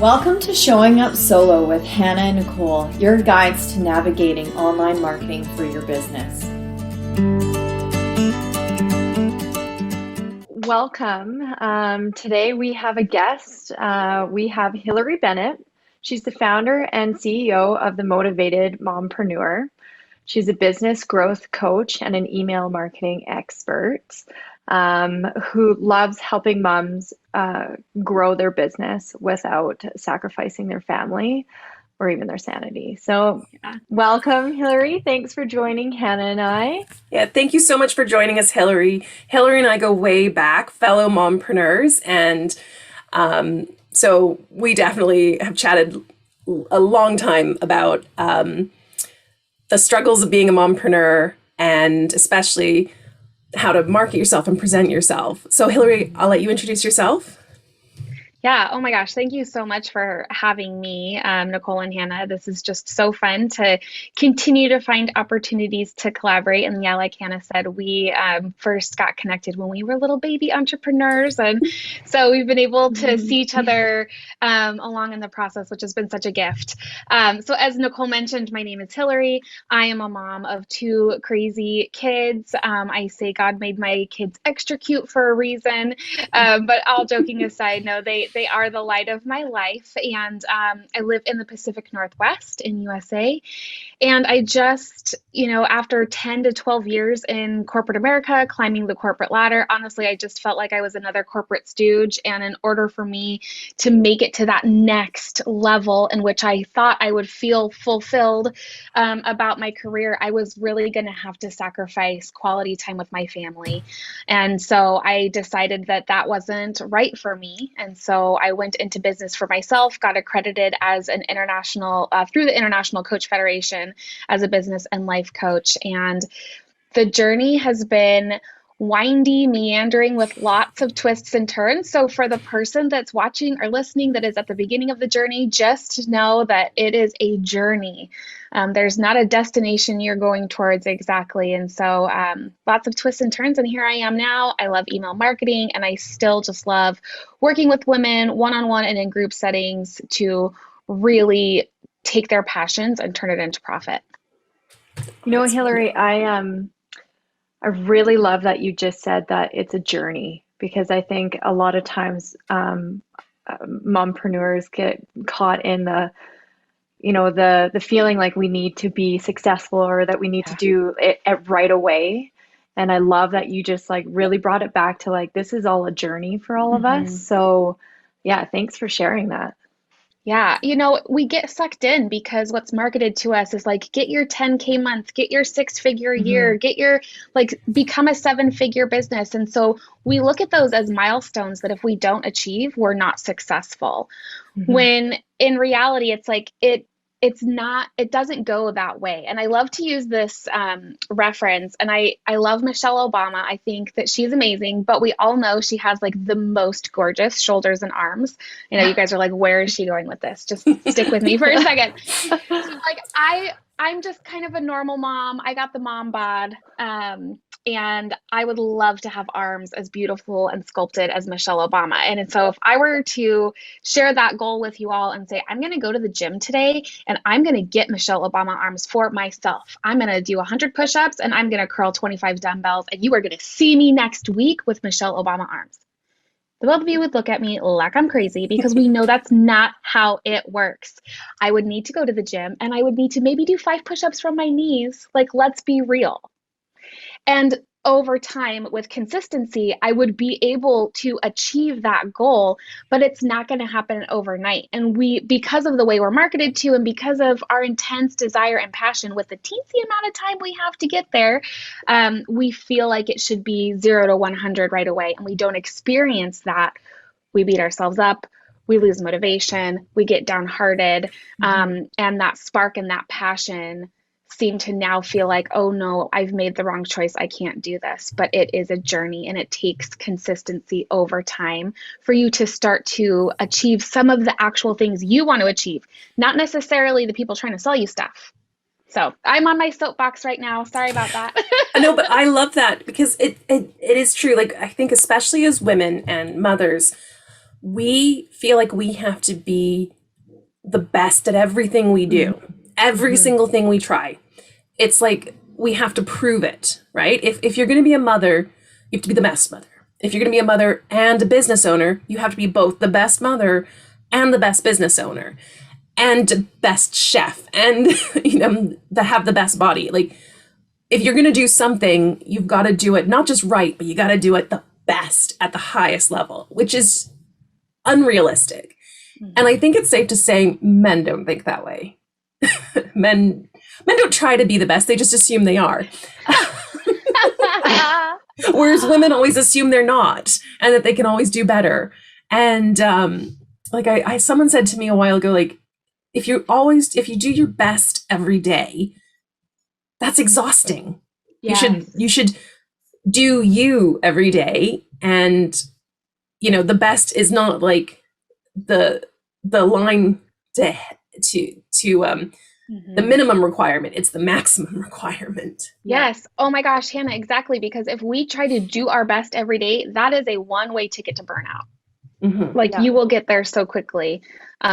Welcome to Showing Up Solo with Hannah and Nicole, your guides to navigating online marketing for your business. Welcome. Today we have a guest. We have Hilary Bennett. She's the founder and CEO of the Motivated Mompreneur. She's a business growth coach and an email marketing expert who loves helping moms grow their business without sacrificing their family or even their sanity. So welcome, Hilary. Thanks for joining Hannah and I. Yeah, thank you so much for joining us, Hilary. Hilary and I go way back, fellow mompreneurs, and so we definitely have chatted a long time about the struggles of being a mompreneur and especially how to market yourself and present yourself. So Hilary, I'll let you introduce yourself. Yeah. Oh my gosh. Thank you so much for having me, Nicole and Hannah. This is just so fun to continue to find opportunities to collaborate. And yeah, like Hannah said, we first got connected when we were little baby entrepreneurs. And so we've been able to see each other along in the process, which has been such a gift. So as Nicole mentioned, my name is Hilary. I am a mom of two crazy kids. I say God made my kids extra cute for a reason. But all joking aside, no, they are the light of my life. And I live in the Pacific Northwest in USA. And I just, after 10 to 12 years in corporate America, climbing the corporate ladder, honestly, I just felt like I was another corporate stooge. And in order for me to make it to that next level in which I thought I would feel fulfilled about my career, I was really going to have to sacrifice quality time with my family. And so I decided that that wasn't right for me. And so I went into business for myself, got accredited as an international, through the International Coach Federation as a business and life coach. And the journey has been windy, meandering with lots of twists and turns. So for the person that's watching or listening that is at the beginning of the journey, just know that it is a journey. There's not a destination you're going towards exactly. And so lots of twists and turns. And here I am now. I love email marketing, and I still just love working with women one-on-one and in group settings to really take their passions and turn it into profit. Hilary, I really love that you just said that it's a journey, because I think a lot of times mompreneurs get caught in the feeling like we need to be successful or that we need to do it right away. And I love that you just really brought it back to this is all a journey for all of us. So yeah, thanks for sharing that. Yeah, we get sucked in because what's marketed to us is get your 10K month, get your 6-figure year, get your become a 7-figure business. And so we look at those as milestones that if we don't achieve, we're not successful. When in reality, it doesn't go that way. And I love to use this reference. And I love Michelle Obama. I think that she's amazing, but we all know she has the most gorgeous shoulders and arms. You guys are where is she going with this? Just stick with me for a second. So I'm just kind of a normal mom. I got the mom bod. And I would love to have arms as beautiful and sculpted as Michelle Obama. And so if I were to share that goal with you all and say, I'm going to go to the gym today and I'm going to get Michelle Obama arms for myself. I'm going to do 100 push-ups and I'm going to curl 25 dumbbells. And you are going to see me next week with Michelle Obama arms. The both of you would look at me like I'm crazy, because we know that's not how it works. I would need to go to the gym and I would need to maybe do 5 push-ups from my knees. Let's be real. And over time, with consistency, I would be able to achieve that goal, but it's not going to happen overnight. And because of the way we're marketed to, and because of our intense desire and passion with the teensy amount of time we have to get there, we feel like it should be 0 to 100 right away. And we don't experience that. We beat ourselves up. We lose motivation. We get downhearted. And that spark and that passion seem to now feel like, oh no, I've made the wrong choice. I can't do this. But it is a journey, and it takes consistency over time for you to start to achieve some of the actual things you want to achieve, not necessarily the people trying to sell you stuff. So I'm on my soapbox right now. Sorry about that. No, but I love that, because it is true. I think especially as women and mothers, we feel like we have to be the best at everything we do, every single thing we try. It's like we have to prove it, right? If you're going to be a mother, you have to be the best mother. If you're going to be a mother and a business owner, you have to be both the best mother and the best business owner and best chef and, have the best body. Like, if you're going to do something, you've got to do it not just right, but you got to do it the best at the highest level, which is unrealistic. And I think it's safe to say men don't think that way. Men don't try to be the best. They just assume they are. Whereas women always assume they're not and that they can always do better. And someone said to me a while ago, like, if you do your best every day, that's exhausting. Yes. You should do you every day. And, the best is not like the line to the minimum requirement. It's the maximum requirement. Yes. Oh my gosh, Hannah, exactly. Because if we try to do our best every day, that is a one-way ticket to burnout. You will get there so quickly.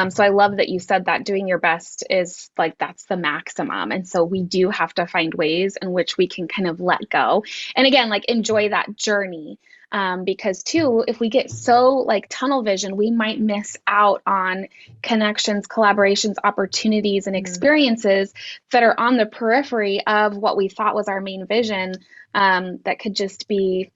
So I love that you said that doing your best is like, that's the maximum. And so we do have to find ways in which we can kind of let go. And again, like, enjoy that journey. Because too, if we get so like tunnel vision, we might miss out on connections, collaborations, opportunities, and experiences that are on the periphery of what we thought was our main vision, that could just be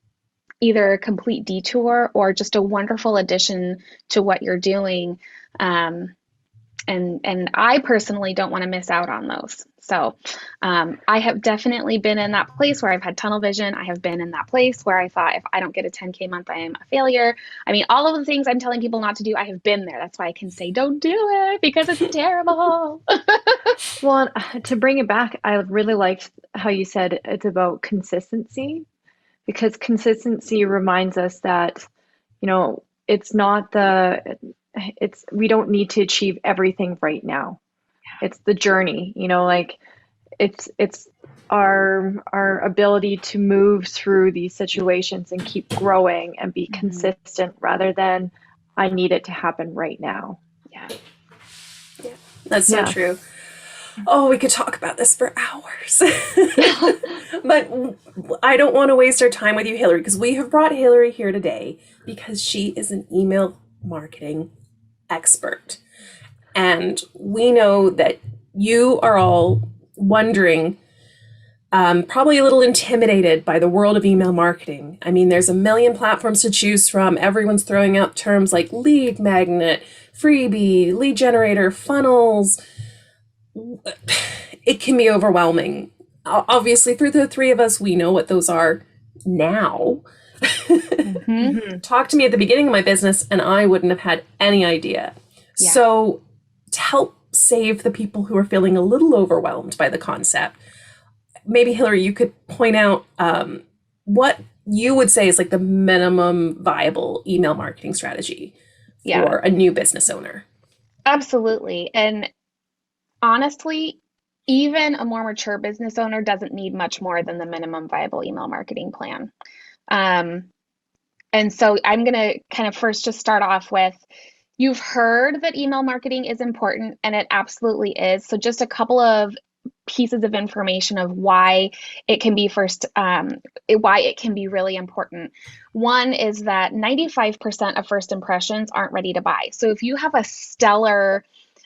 either a complete detour or just a wonderful addition to what you're doing. And I personally don't want to miss out on those. So I have definitely been in that place where I've had tunnel vision. I have been in that place where I thought, if I don't get a 10K month, I am a failure. I mean, all of the things I'm telling people not to do, I have been there. That's why I can say, don't do it, because it's terrible. Well, to bring it back, I really liked how you said it's about consistency, because consistency reminds us that, it's not we don't need to achieve everything right now. It's the journey, like it's our ability to move through these situations and keep growing and be consistent rather than I need it to happen right now. Yeah. That's so true. Oh, we could talk about this for hours. But I don't want to waste our time with you, Hilary, because we have brought Hilary here today because she is an email marketing expert. And we know that you are all wondering, probably a little intimidated by the world of email marketing. I mean, there's a million platforms to choose from. Everyone's throwing out terms like lead magnet, freebie, lead generator, funnels. It can be overwhelming. Obviously, through the three of us, we know what those are now. Talk to me at the beginning of my business and I wouldn't have had any idea. Yeah. So to help save the people who are feeling a little overwhelmed by the concept, maybe Hilary, you could point out what you would say is like the minimum viable email marketing strategy for a new business owner. Absolutely. And honestly, even a more mature business owner doesn't need much more than the minimum viable email marketing plan. And so I'm going to kind of first just start off with, you've heard that email marketing is important, and it absolutely is. So just a couple of pieces of information of why it can be why it can be really important. One is that 95% of first impressions aren't ready to buy. So if you have a stellar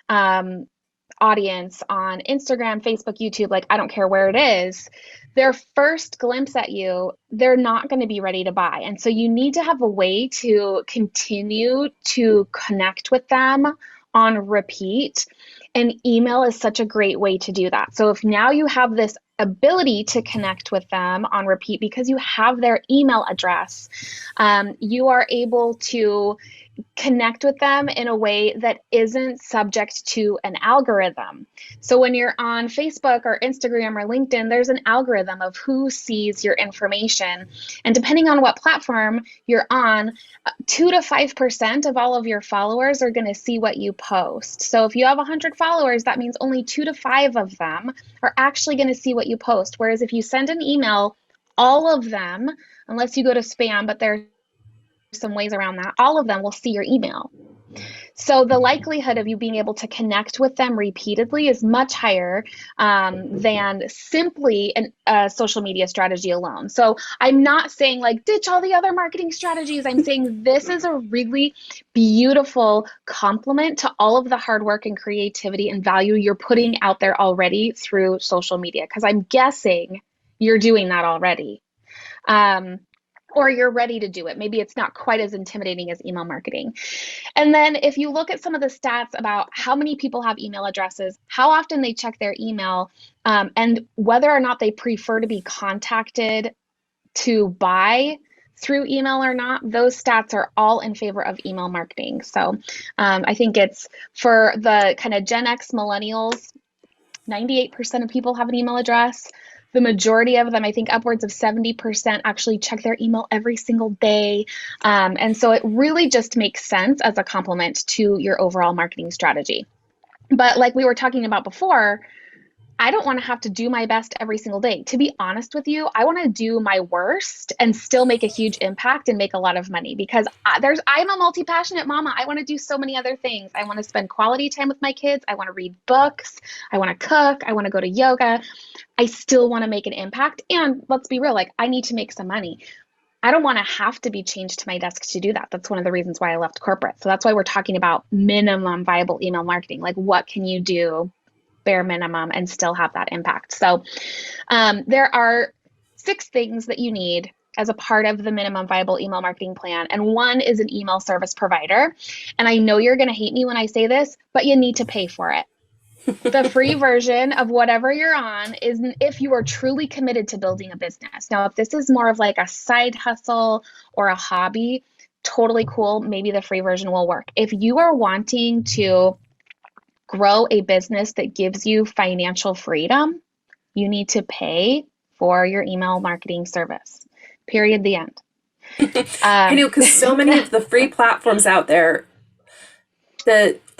audience on Instagram, Facebook, YouTube, like I don't care where it is, their first glimpse at you, they're not going to be ready to buy. And so you need to have a way to continue to connect with them on repeat. And email is such a great way to do that. So if now you have this ability to connect with them on repeat because you have their email address, you are able to connect with them in a way that isn't subject to an algorithm. So when you're on Facebook or Instagram or LinkedIn, there's an algorithm of who sees your information. And depending on what platform you're on, 2 to 5% of all of your followers are going to see what you post. So if you have 100 followers, that means only 2 to 5 of them are actually going to see what you post. Whereas if you send an email, all of them, unless you go to spam, but there's some ways around that. All of them will see your email. So the likelihood of you being able to connect with them repeatedly is much higher than simply a social media strategy alone. So I'm not saying like ditch all the other marketing strategies. I'm saying this is a really beautiful complement to all of the hard work and creativity and value you're putting out there already through social media, because I'm guessing you're doing that already. Or you're ready to do it. Maybe it's not quite as intimidating as email marketing. And then if you look at some of the stats about how many people have email addresses, how often they check their email, and whether or not they prefer to be contacted to buy through email or not, those stats are all in favor of email marketing. So I think it's for the kind of Gen X millennials, 98% of people have an email address. The majority of them, I think upwards of 70%, actually check their email every single day. And so it really just makes sense as a complement to your overall marketing strategy. But like we were talking about before, I don't want to have to do my best every single day. To be honest with you, I want to do my worst and still make a huge impact and make a lot of money, because I'm a multi-passionate mama. I want to do so many other things. I want to spend quality time with my kids. I want to read books. I want to cook. I want to go to yoga. I still want to make an impact. And let's be real, like I need to make some money. I don't want to have to be chained to my desk to do that. That's one of the reasons why I left corporate. So that's why we're talking about minimum viable email marketing. Like what can you do bare minimum and still have that impact? So there are 6 things that you need as a part of the minimum viable email marketing plan. And one is an email service provider. And I know you're going to hate me when I say this, but you need to pay for it. The free version of whatever you're on is if you are truly committed to building a business. Now, if this is more of like a side hustle or a hobby, totally cool. Maybe the free version will work. If you are wanting to grow a business that gives you financial freedom, you need to pay for your email marketing service. Period. The end. I know, because so many of the free platforms out there,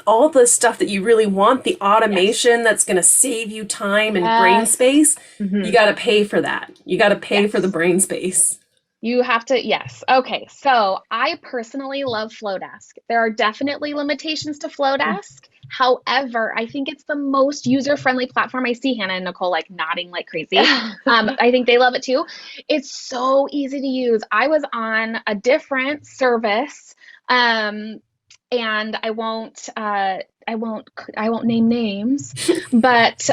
all the stuff that you really want, the automation that's going to save you time and brain space, you got to pay for that. You got to pay for the brain space. You have to, yes. Okay, so I personally love Flowdesk. There are definitely limitations to Flowdesk. However, I think it's the most user-friendly platform. I see Hannah and Nicole like nodding like crazy. I think they love it too. It's so easy to use. I was on a different service, and I won't name names, but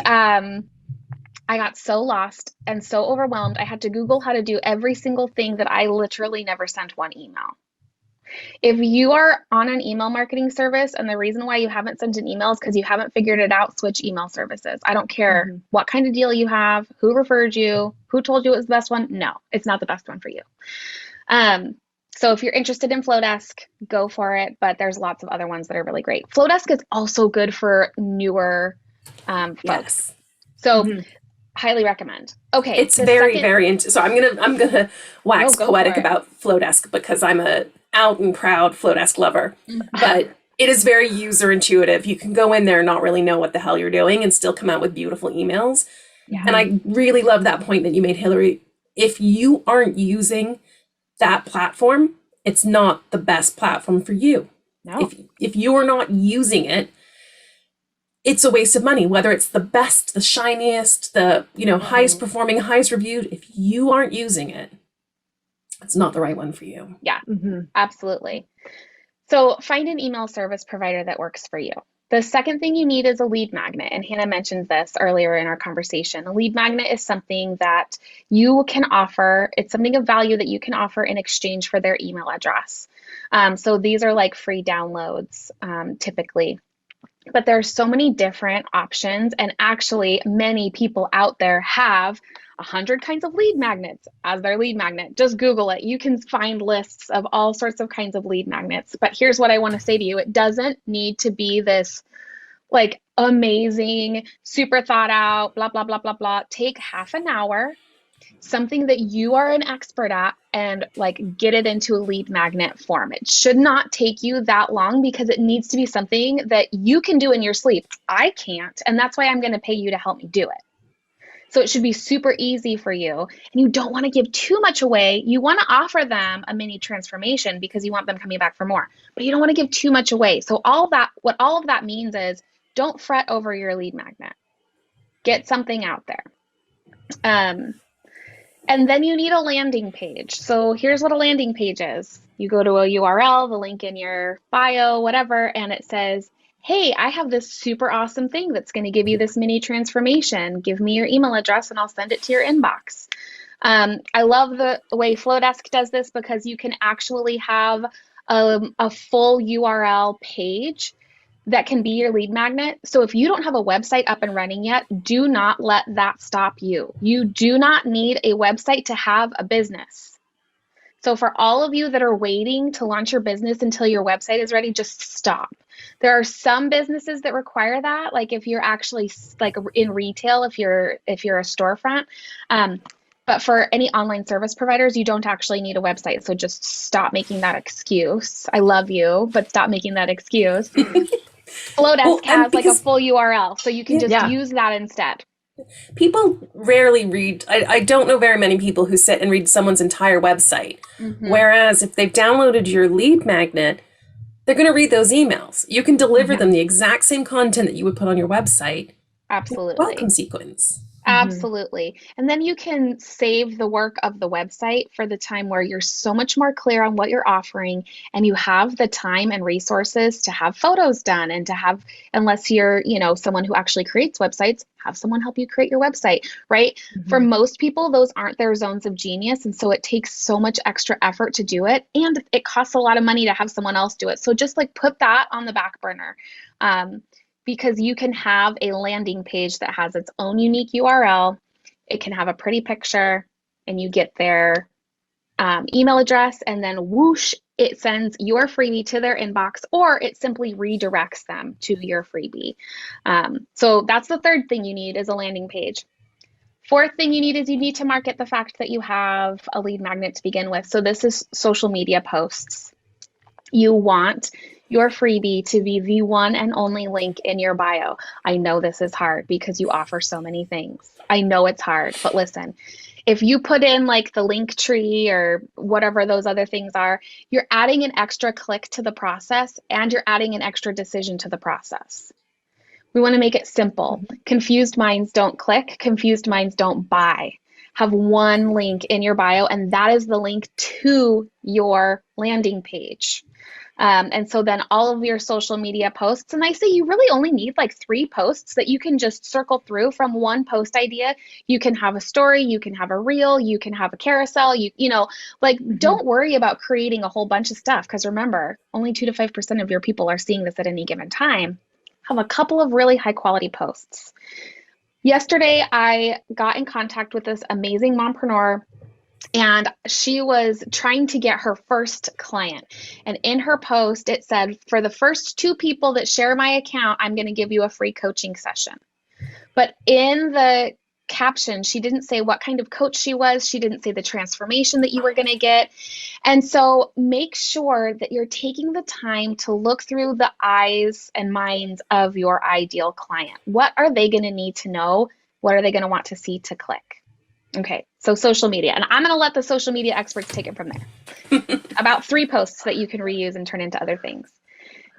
I got so lost and so overwhelmed. I had to Google how to do every single thing that I literally never sent one email. If you are on an email marketing service and the reason why you haven't sent an email is because you haven't figured it out, switch email services. I don't care what kind of deal you have, who referred you, who told you it was the best one. No, it's not the best one for you. So if you're interested in Flowdesk, go for it. But there's lots of other ones that are really great. Flowdesk is also good for newer folks. Yes. So highly recommend. Okay. It's very so I'm gonna wax poetic about Flowdesk because I'm a out and proud Flowdesk lover. But it is very user intuitive. You can go in there and not really know what the hell you're doing and still come out with beautiful emails. Yeah. And I really love that point that you made, Hilary. If you aren't using that platform, it's not the best platform for you. No. If you are not using it, it's a waste of money, whether it's the best, the shiniest, the highest performing, highest reviewed. If you aren't using it, it's not the right one for you. Yeah, absolutely. So find an email service provider that works for you. The second thing you need is a lead magnet. And Hannah mentioned this earlier in our conversation. A lead magnet is something that you can offer. It's something of value that you can offer in exchange for their email address. So these are like free downloads typically. But there's so many different options, and actually many people out there have 100 kinds of lead magnets as their lead magnet. Just Google it. You can find lists of all sorts of kinds of lead magnets. But here's what I want to say to you. It doesn't need to be this like amazing, super thought out, blah, blah, blah, blah, blah. Take half an hour, something that you are an expert at, and like get it into a lead magnet form. It should not take you that long because it needs to be something that you can do in your sleep. I can't, and that's why I'm going to pay you to help me do it. So it should be super easy for you. And you don't want to give too much away. You want to offer them a mini transformation because you want them coming back for more, but you don't want to give too much away. So what all of that means is don't fret over your lead magnet. Get something out there. And then you need a landing page. So here's what a landing page is. You go to a URL, the link in your bio, whatever, and it says, hey, I have this super awesome thing that's going to give you this mini transformation. Give me your email address and I'll send it to your inbox. I love the way Flowdesk does this because you can actually have a full URL page that can be your lead magnet. So if you don't have a website up and running yet, do not let that stop you. You do not need a website to have a business. So for all of you that are waiting to launch your business until your website is ready, just stop. There are some businesses that require that, like if you're actually like in retail, if you're a storefront. But for any online service providers, you don't actually need a website. So just stop making that excuse. I love you, but stop making that excuse. Flowdesk has like a full URL, so you can just use that instead. People rarely read, I don't know very many people who sit and read someone's entire website. Whereas if they've downloaded your lead magnet, they're going to read those emails. You can deliver them the exact same content that you would put on your website. Absolutely. Welcome sequence. Absolutely. And then you can save the work of the website for the time where you're so much more clear on what you're offering and you have the time and resources to have photos done and to have, unless you're, someone who actually creates websites, have someone help you create your website, right? For most people, those aren't their zones of genius. And so it takes so much extra effort to do it. And it costs a lot of money to have someone else do it. So just like put that on the back burner. Because you can have a landing page that has its own unique URL. It can have a pretty picture and you get their email address and then whoosh, it sends your freebie to their inbox or it simply redirects them to your freebie. So that's the third thing you need is a landing page. Fourth thing you need is you need to market the fact that you have a lead magnet to begin with. So this is social media posts. You want your freebie to be the one and only link in your bio. I know this is hard because you offer so many things. I know it's hard, but listen, if you put in like the link tree or whatever those other things are, you're adding an extra click to the process and you're adding an extra decision to the process. We want to make it simple. Confused minds don't click, confused minds don't buy. Have one link in your bio and that is the link to your landing page. And so then all of your social media posts, and I say you really only need like 3 posts that you can just circle through from one post idea. You can have a story, you can have a reel, you can have a carousel, don't worry about creating a whole bunch of stuff. Because remember, only 2 to 5% of your people are seeing this at any given time. Have a couple of really high quality posts. Yesterday, I got in contact with this amazing mompreneur. And she was trying to get her first client. And in her post, it said, for the first 2 people that share my account, I'm going to give you a free coaching session. But in the caption, she didn't say what kind of coach she was. She didn't say the transformation that you were going to get. And so make sure that you're taking the time to look through the eyes and minds of your ideal client. What are they going to need to know? What are they going to want to see to click? Okay, so social media, and I'm going to let the social media experts take it from there. About 3 posts that you can reuse and turn into other things.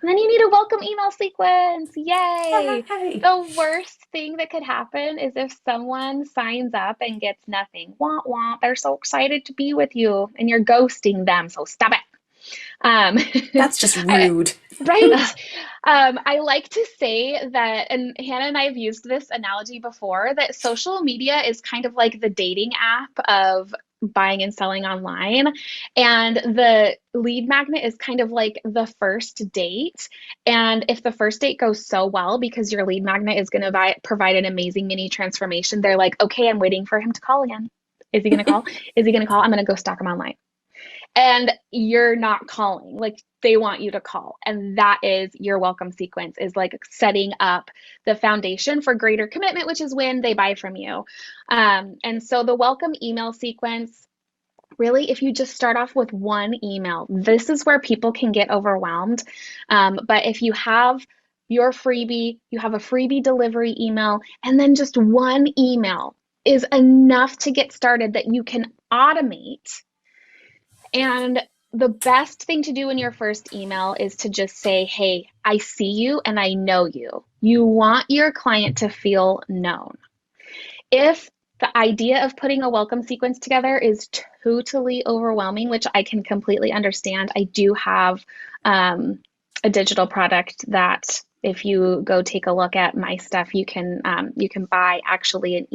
And then you need a welcome email sequence. Yay! Hey. The worst thing that could happen is if someone signs up and gets nothing. Wah, wah. They're so excited to be with you and you're ghosting them, so stop it. That's just rude. Right? I like to say that, and Hannah and I have used this analogy before, that social media is kind of like the dating app of buying and selling online. And the lead magnet is kind of like the first date. And if the first date goes so well because your lead magnet is going to provide an amazing mini transformation, they're like, okay, I'm waiting for him to call again. Is he going to call? Is he going to call? I'm going to go stalk him online. And you're not calling, like they want you to call. And that is your welcome sequence, is like setting up the foundation for greater commitment, which is when they buy from you. And so the welcome email sequence, really, if you just start off with one email, this is where people can get overwhelmed. But if you have your freebie, you have a freebie delivery email, and then just one email is enough to get started that you can automate. And the best thing to do in your first email is to just say, hey, I see you and I know you. You want your client to feel known. If the idea of putting a welcome sequence together is totally overwhelming, which I can completely understand, I do have a digital product that if you go take a look at my stuff, you can buy actually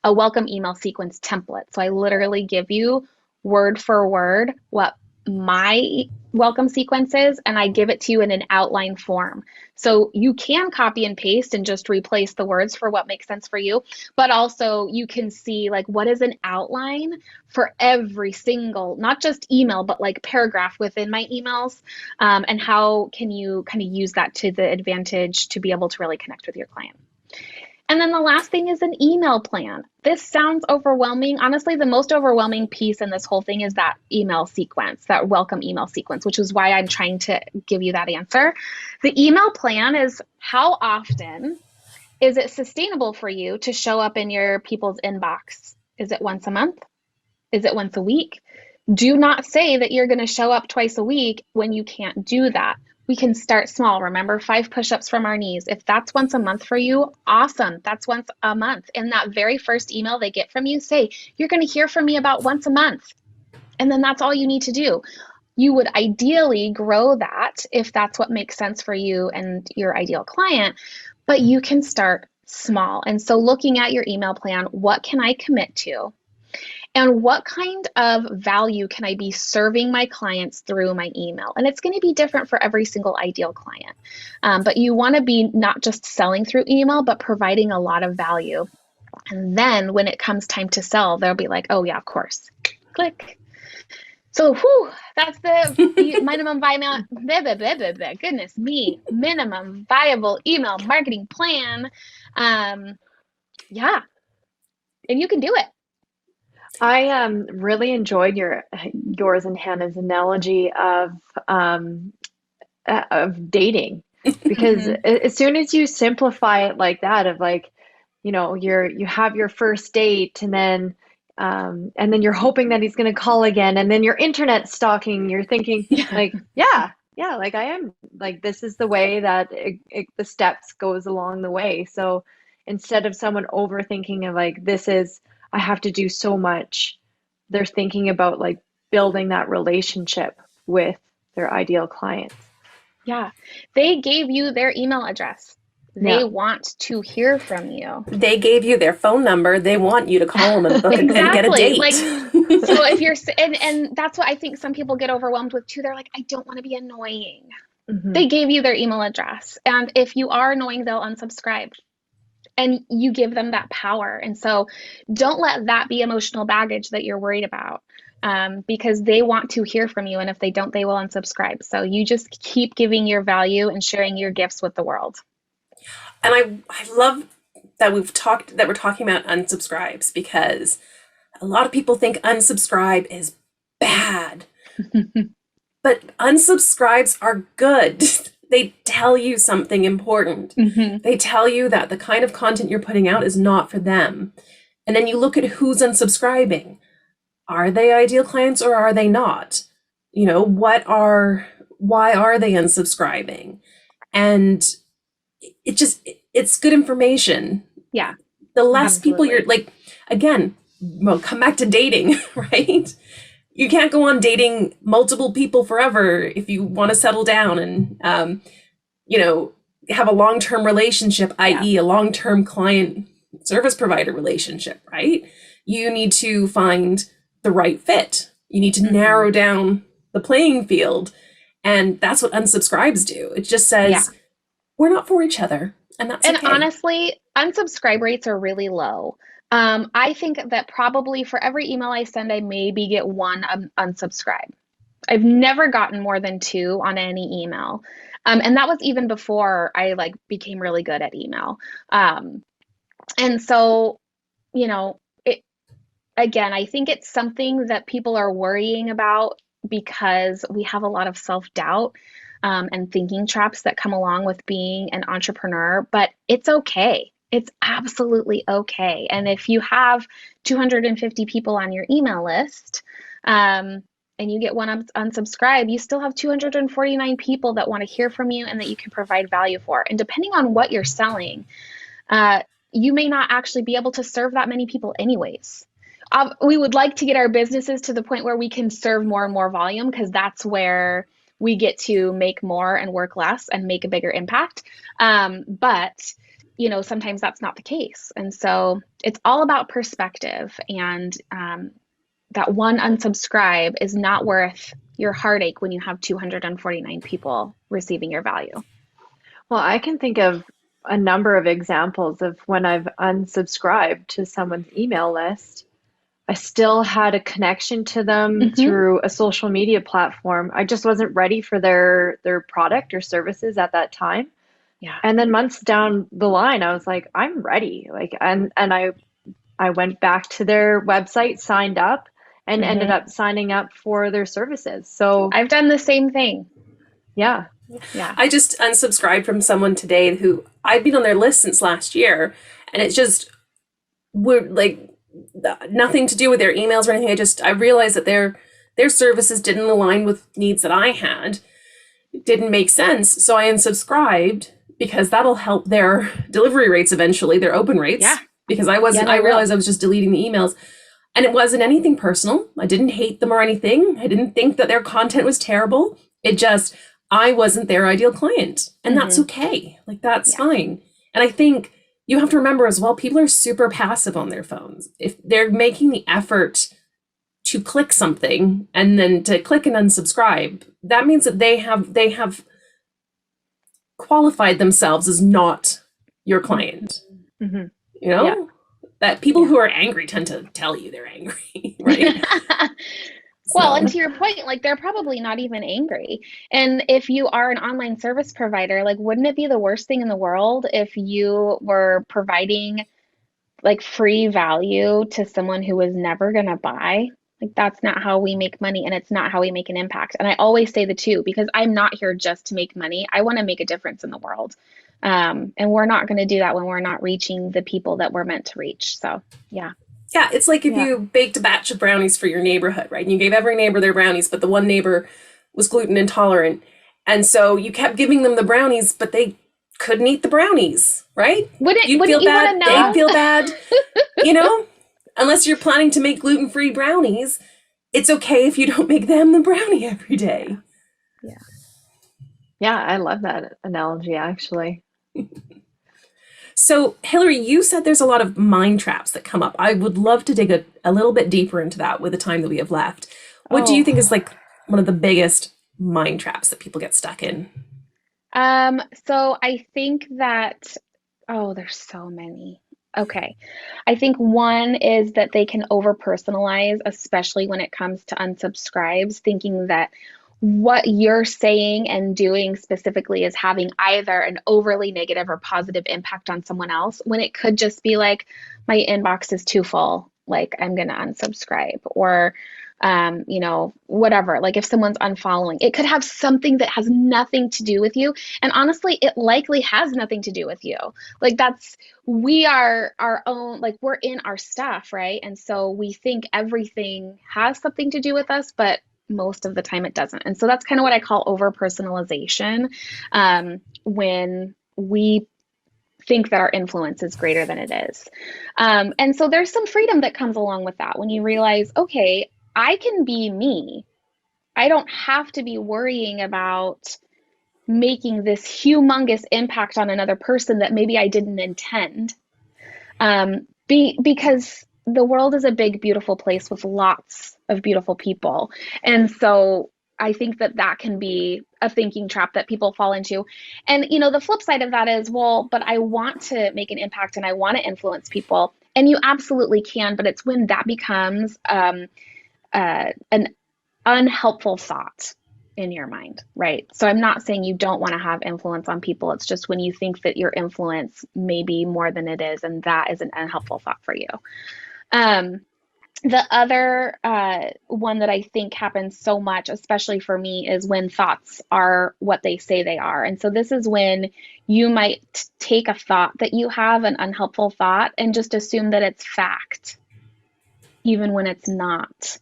a welcome email sequence template. So I literally give you word for word what my welcome sequence is, and I give it to you in an outline form. So you can copy and paste and just replace the words for what makes sense for you, but also you can see like what is an outline for every single, not just email, but like paragraph within my emails, and how can you kind of use that to the advantage to be able to really connect with your client. And then the last thing is an email plan. This sounds overwhelming. Honestly, the most overwhelming piece in this whole thing is that email sequence, that welcome email sequence, which is why I'm trying to give you that answer. The email plan is how often is it sustainable for you to show up in your people's inbox? Is it once a month? Is it once a week? Do not say that you're going to show up twice a week when you can't do that. We can start small. Remember, 5 push-ups from our knees. If that's once a month for you, awesome. That's once a month. In that very first email they get from you, say, you're going to hear from me about once a month. And then that's all you need to do. You would ideally grow that if that's what makes sense for you and your ideal client, but you can start small. And so looking at your email plan, what can I commit to? And what kind of value can I be serving my clients through my email? And it's going to be different for every single ideal client. But you want to be not just selling through email, but providing a lot of value. And then when it comes time to sell, they'll be like, oh yeah, of course. Click. So that's the minimum viable, goodness me, minimum viable email marketing plan. Yeah, and you can do it. I really enjoyed yours and Hannah's analogy of dating, because as soon as you simplify it like that, of like, you have your first date, and then you're hoping that he's going to call again, and then you're internet stalking, you're thinking like, yeah, like I am, like this is the way that the steps goes along the way. So instead of someone overthinking of like, I have to do so much, they're thinking about like building that relationship with their ideal clients. Yeah. They gave you their email address. They want to hear from you. They gave you their phone number. They want you to call them and book and get a date. Like, so if you're, and that's what I think some people get overwhelmed with too. They're like, I don't want to be annoying. They gave you their email address. And if you are annoying, they'll unsubscribe. And you give them that power. And so don't let that be emotional baggage that you're worried about, because they want to hear from you. And if they don't, they will unsubscribe. So you just keep giving your value and sharing your gifts with the world. And I love that we're talking about unsubscribes, because a lot of people think unsubscribe is bad. But unsubscribes are good. They tell you something important. They tell you that the kind of content you're putting out is not for them. And then you look at who's unsubscribing. Are they ideal clients or are they not? Why are they unsubscribing? And it's good information. Yeah. The less people you're like, again, come back to dating, right? You can't go on dating multiple people forever if you want to settle down and, have a long-term relationship, i.e. a long-term client service provider relationship, right? You need to find the right fit. You need to narrow down the playing field. And that's what unsubscribes do. It just says, we're not for each other. And that's okay. Honestly, unsubscribe rates are really low. I think that probably for every email I send, I maybe get one unsubscribe. I've never gotten more than 2 on any email. And that was even before I became really good at email. And so, again, I think it's something that people are worrying about because we have a lot of self-doubt and thinking traps that come along with being an entrepreneur, but it's okay. It's absolutely okay. And if you have 250 people on your email list, and you get one unsubscribe, you still have 249 people that want to hear from you and that you can provide value for. And depending on what you're selling, you may not actually be able to serve that many people anyways. We would like to get our businesses to the point where we can serve more and more volume, because that's where we get to make more and work less and make a bigger impact. But sometimes that's not the case. And so it's all about perspective. And that one unsubscribe is not worth your heartache when you have 249 people receiving your value. Well, I can think of a number of examples of when I've unsubscribed to someone's email list. I still had a connection to them through a social media platform. I just wasn't ready for their product or services at that time. Yeah. And then months down the line, I was like, I'm ready. And I went back to their website, signed up, and ended up signing up for their services. So I've done the same thing. Yeah. I just unsubscribed from someone today who I'd been on their list since last year, and it's just nothing to do with their emails or anything. I realized that their services didn't align with needs that I had. It didn't make sense. So I unsubscribed, because that'll help their delivery rates eventually, their open rates. Yeah. Because I realized I was just deleting the emails. And it wasn't anything personal. I didn't hate them or anything. I didn't think that their content was terrible. I wasn't their ideal client. And that's okay. That's fine. And I think you have to remember as well, people are super passive on their phones. If they're making the effort to click something and then to click and unsubscribe, that means that they have qualified themselves as not your client. That people who are angry tend to tell you they're angry, right? Well, and to your point, they're probably not even angry. And if you are an online service provider, wouldn't it be the worst thing in the world if you were providing free value to someone who was never going to buy? That's not how we make money, and it's not how we make an impact. And I always say the two, because I'm not here just to make money. I want to make a difference in the world. And we're not going to do that when we're not reaching the people that we're meant to reach. So, yeah. Yeah, it's like if you baked a batch of brownies for your neighborhood, right? And you gave every neighbor their brownies, but the one neighbor was gluten intolerant. And so you kept giving them the brownies, but they couldn't eat the brownies, right? Wouldn't you want to know? They'd feel bad, unless you're planning to make gluten-free brownies. It's okay if you don't make them the brownie every day. Yeah. Yeah, I love that analogy, actually. So, Hilary, you said there's a lot of mind traps that come up. I would love to dig a little bit deeper into that with the time that we have left. What do you think is one of the biggest mind traps that people get stuck in? So I think that, there's so many. Okay. I think one is that they can over personalize, especially when it comes to unsubscribes, thinking that what you're saying and doing specifically is having either an overly negative or positive impact on someone else, when it could just be my inbox is too full, I'm going to unsubscribe, or, whatever. If someone's unfollowing, it could have something that has nothing to do with you. And honestly, it likely has nothing to do with you. We are our own, we're in our stuff, right? And so we think everything has something to do with us, but most of the time it doesn't. And so that's kind of what I call over personalization, when we think that our influence is greater than it is. And so there's some freedom that comes along with that when you realize, okay, I can be me. I don't have to be worrying about making this humongous impact on another person that maybe I didn't intend. Because the world is a big, beautiful place with lots of beautiful people. And so I think that can be a thinking trap that people fall into. And, the flip side of that is, well, but I want to make an impact and I want to influence people. And you absolutely can, but it's when that becomes an unhelpful thought in your mind, right? So I'm not saying you don't want to have influence on people. It's just when you think that your influence may be more than it is, and that is an unhelpful thought for you. The other one that I think happens so much, especially for me, is when thoughts are what they say they are. And so this is when you might take a thought that you have, an unhelpful thought, and just assume that it's fact, even when it's not.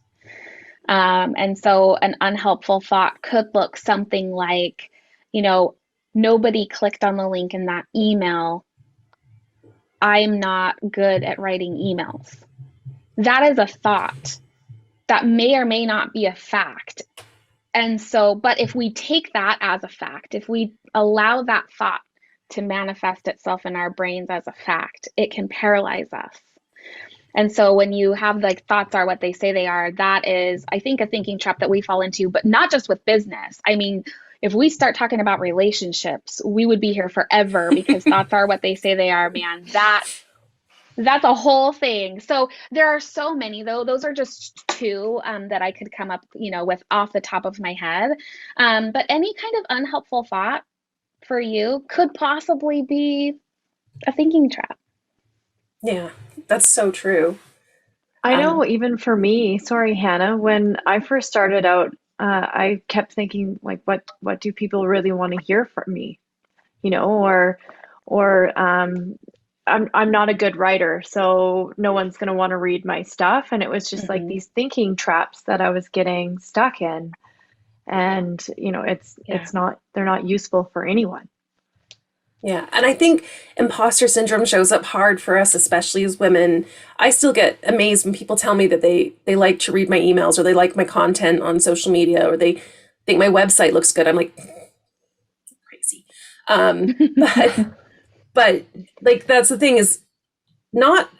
And so an unhelpful thought could look something like, you know, nobody clicked on the link in that email. I'm not good at writing emails. That is a thought that may or may not be a fact. And so, but if we take that as a fact, if we allow that thought to manifest itself in our brains as a fact, it can paralyze us. And so when you have like thoughts are what they say they are, that is, I think, a thinking trap that we fall into, but not just with business. I mean, if we start talking about relationships, we would be here forever because thoughts are what they say they are, man. That's a whole thing. So there are so many, though. Those are just two that I could come up, with off the top of my head. But any kind of unhelpful thought for you could possibly be a thinking trap. Yeah, that's so true. I know even for me, sorry, Hannah, when I first started out, I kept thinking like, what do people really want to hear from me? Or I'm not a good writer, so no one's going to want to read my stuff. And it was just like Mm-hmm. these thinking traps that I was getting stuck in. And, Yeah. it's not, they're not useful for anyone. Yeah, and I think imposter syndrome shows up hard for us, especially as women. I still get amazed when people tell me that they like to read my emails or they like my content on social media or they think my website looks good. I'm like, crazy. But like that's the thing is not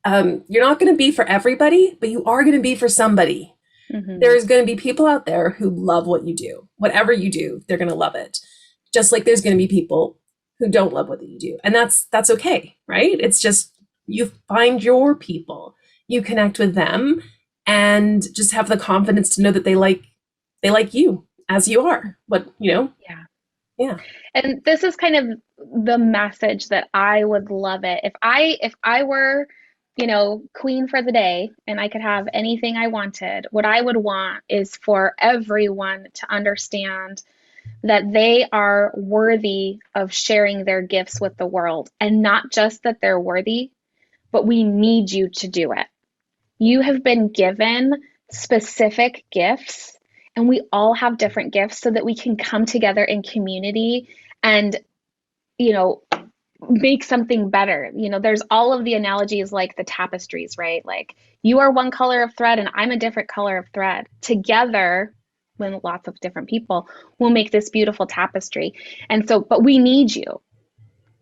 you're not going to be for everybody, but you are going to be for somebody. Mm-hmm. There's going to be people out there who love what you do. Whatever you do, they're going to love it. Just like there's going to be people who don't love what you do. And that's okay, right? It's just you find your people, you connect with them and just have the confidence to know that they like you as you are. Yeah. Yeah. And this is kind of the message that I would love it. If I were, queen for the day and I could have anything I wanted, what I would want is for everyone to understand that they are worthy of sharing their gifts with the world. And not just that they're worthy, but we need you to do it. You have been given specific gifts, and we all have different gifts so that we can come together in community and, you know, make something better. There's all of the analogies like the tapestries, right? Like you are one color of thread and I'm a different color of thread. Together, when lots of different people will make this beautiful tapestry. And so, but we need you.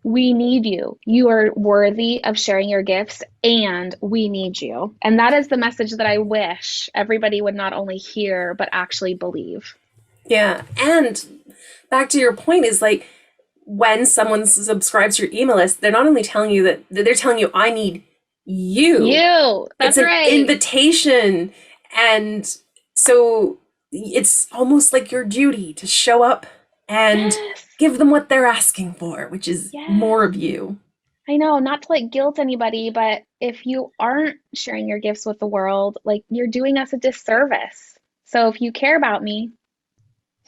We need you. You are worthy of sharing your gifts and we need you. And that is the message that I wish everybody would not only hear, but actually believe. Yeah. And back to your point is like when someone subscribes to your email list, they're not only telling you that they're telling you, I need you. That's It's an right. invitation. And so it's almost like your duty to show up and Yes. give them what they're asking for, which is Yes. more of you. I know, not to like guilt anybody, but if you aren't sharing your gifts with the world, like you're doing us a disservice. So if you care about me,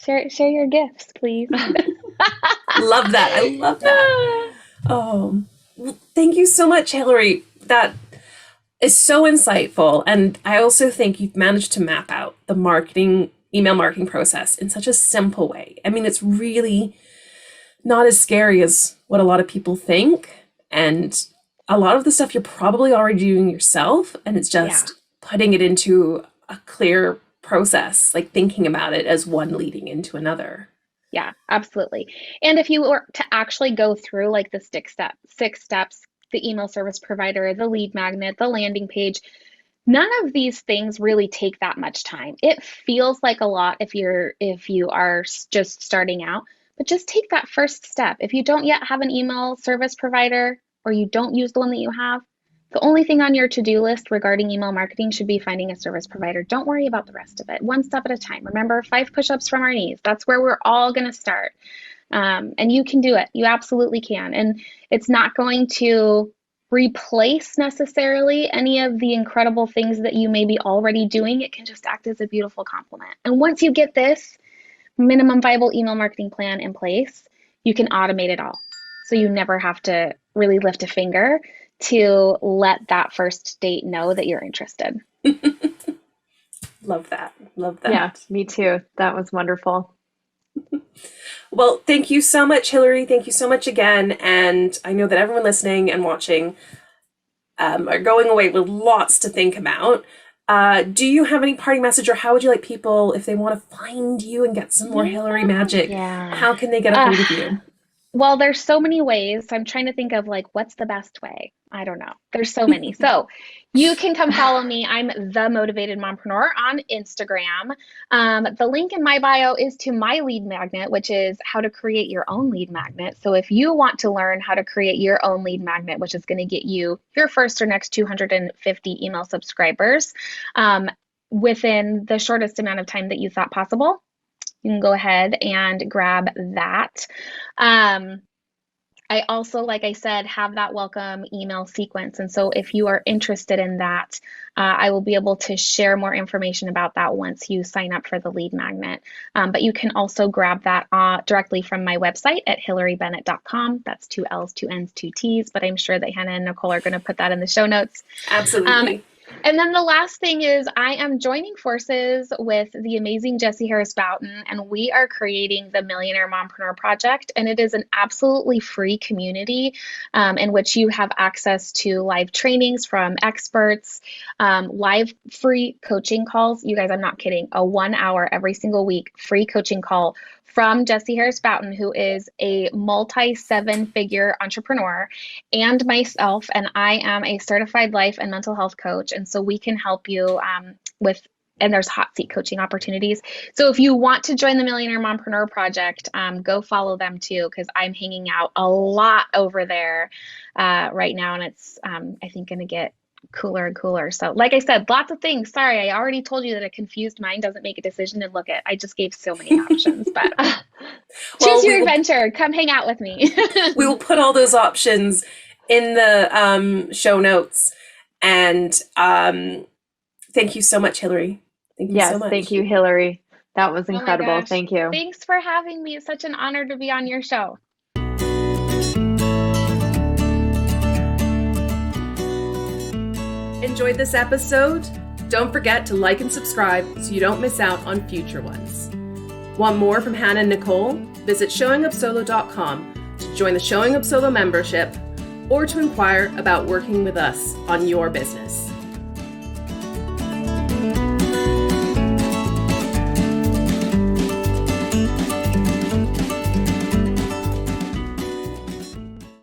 share your gifts, please. Love that. I love that. Oh, well, thank you so much, Hilary. That is so insightful. And I also think you've managed to map out the email marketing process in such a simple way. I mean, it's really not as scary as what a lot of people think. And a lot of the stuff you're probably already doing yourself. And it's just putting it into a clear process, like thinking about it as one leading into another. Yeah, absolutely. And if you were to actually go through like the six steps, the email service provider, the lead magnet, the landing page, none of these things really take that much time. It feels like a lot if you are just starting out, but just take that first step. If you don't yet have an email service provider or you don't use the one that you have, the only thing on your to-do list regarding email marketing should be finding a service provider. Don't worry about the rest of it. One step at a time. Remember, 5 push-ups from our knees. That's where we're all going to start. And you can do it. You absolutely can. And it's not going to replace necessarily any of the incredible things that you may be already doing. It can just act as a beautiful complement. And once you get this minimum viable email marketing plan in place, you can automate it all. So you never have to really lift a finger to let that first date know that you're interested. Love that. Love that. Yeah, me too. That was wonderful. Well, thank you so much, Hilary. Thank you so much again. And I know that everyone listening and watching are going away with lots to think about. Do you have any parting message, or how would you like people, if they want to find you and get some more Hilary magic, how can they get a hold of you? Well, there's so many ways. I'm trying to think of like, what's the best way? I don't know. There's so many. So you can come follow me. I'm The Motivated Mompreneur on Instagram. The link in my bio is to my lead magnet, which is how to create your own lead magnet. So if you want to learn how to create your own lead magnet, which is going to get you your first or next 250 email subscribers within the shortest amount of time that you thought possible, you can go ahead and grab that. I also, like I said, have that welcome email sequence. And so if you are interested in that, I will be able to share more information about that once you sign up for the lead magnet. But you can also grab that directly from my website at hillarybennett.com. That's 2 L's, 2 N's, 2 T's, but I'm sure that Hannah and Nicole are going to put that in the show notes. Absolutely. And then the last thing is I am joining forces with the amazing Jessie Harris Boughton, and we are creating the Millionaire Mompreneur Project. And it is an absolutely free community in which you have access to live trainings from experts, live free coaching calls. You guys, I'm not kidding. A 1 hour every single week free coaching call from Jessie Harris Boughton, who is a multi-7-figure entrepreneur, and myself, and I am a certified life and mental health coach. And so we can help you and there's hot seat coaching opportunities. So if you want to join the Millionaire Mompreneur Project, go follow them too, because I'm hanging out a lot over there right now, and it's, I think, going to get cooler and cooler. So like I said, lots of things. Sorry, I already told you that a confused mind doesn't make a decision, and look at, I just gave so many options, but choose your adventure. Come hang out with me. We will put all those options in the show notes. And thank you so much, Hilary. Thank you so much. Thank you, Hilary. That was Oh my incredible. gosh. Thank you. Thanks for having me. It's such an honor to be on your show. Enjoyed this episode? Don't forget to like and subscribe so you don't miss out on future ones. Want more from Hannah and Nicole? Visit showingupsolo.com to join the Showing Up Solo membership or to inquire about working with us on your business.